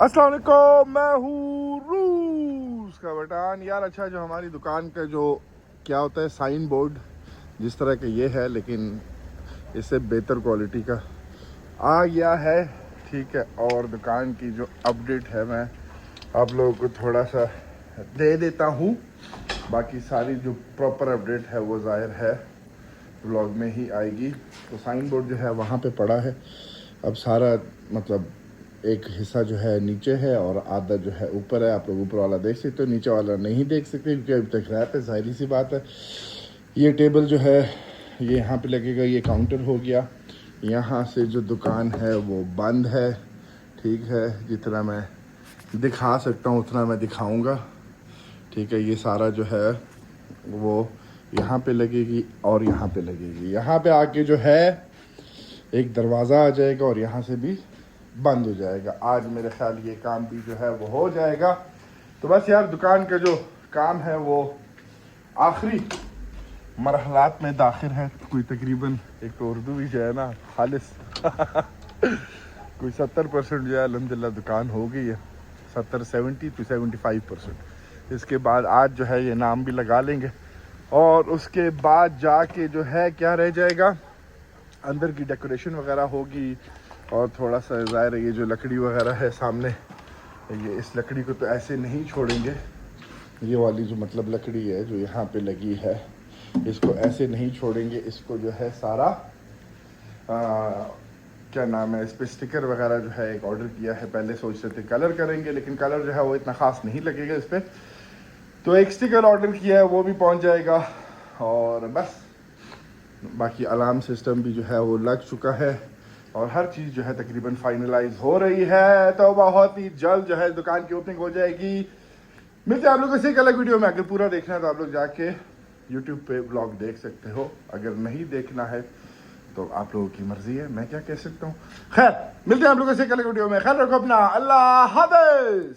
अस्सलाम वालेकुम, मैं हूँ रूस का बटान यार। अच्छा, जो हमारी दुकान का जो क्या होता है साइन बोर्ड जिस तरह का ये है, लेकिन इससे बेहतर क्वालिटी का आ गया है, ठीक है। और दुकान की जो अपडेट है मैं आप लोगों को थोड़ा सा दे देता हूँ। बाकी सारी जो प्रॉपर अपडेट है वो ज़ाहिर है व्लॉग में ही आएगी। तो साइन बोर्ड जो है वहाँ पे पड़ा है। अब सारा मतलब एक हिस्सा जो है नीचे है और आधा जो है ऊपर है। आप लोग ऊपर वाला देख सकते हो, नीचे वाला नहीं देख सकते क्योंकि अभी तक रैप है, जाहिर सी बात है। ये टेबल जो है ये यहाँ पे लगेगा, ये काउंटर हो गया। यहाँ से जो दुकान है वो बंद है, ठीक है। जितना मैं दिखा सकता हूँ उतना मैं दिखाऊंगा, ठीक है। ये सारा जो है वो यहाँ पे लगेगी और यहाँ पे लगेगी। यहाँ पे आके जो है एक दरवाज़ा आ जाएगा और यहाँ से भी बंद हो जाएगा। आज मेरे ख्याल ये काम भी जो है वो हो जाएगा। तो बस यार दुकान का जो काम है वो आखिरी मरहलात में दाखिल है। कोई तकरीबन, एक तो उर्दू भी जो है ना खालिस कोई 70% जो है अल्हम्दुलिल्लाह दुकान हो गई है। 70 to 75%। इसके बाद आज जो है ये नाम भी लगा लेंगे और उसके बाद जाके जो है क्या रह जाएगा, अंदर की डेकोरेशन वगैरह होगी। और थोड़ा सा ज़ाहिर है ये जो लकड़ी वगैरह है सामने, ये इस लकड़ी को तो ऐसे नहीं छोड़ेंगे। ये वाली जो मतलब लकड़ी है जो यहाँ पे लगी है, इसको ऐसे नहीं छोड़ेंगे। इसको जो है सारा क्या नाम है, इस पर स्टिकर वगैरह जो है एक ऑर्डर किया है। पहले सोच रहे थे कलर करेंगे, लेकिन कलर जो है वो इतना ख़ास नहीं लगेगा इस पर। तो एक स्टिकर ऑर्डर किया है, वो भी पहुँच जाएगा। और बस बाकी अलार्म सिस्टम भी जो है वो लग चुका है और हर चीज़ जो है तकरीबन फाइनलाइज हो रही है। तो बहुत ही जल्द जो है दुकान की ओपनिंग हो जाएगी। मिलते हैं आप लोगों से एक अलग वीडियो में। अगर पूरा देखना है तो आप लोग जाके यूट्यूब पे ब्लॉग देख सकते हो, अगर नहीं देखना है तो आप लोगों की मर्जी है, मैं क्या कह सकता हूँ। खैर मिलते हैं आप लोगों से एक अलग वीडियो में। ख्याल रखो अपना, अल्लाह हाफ़िज़।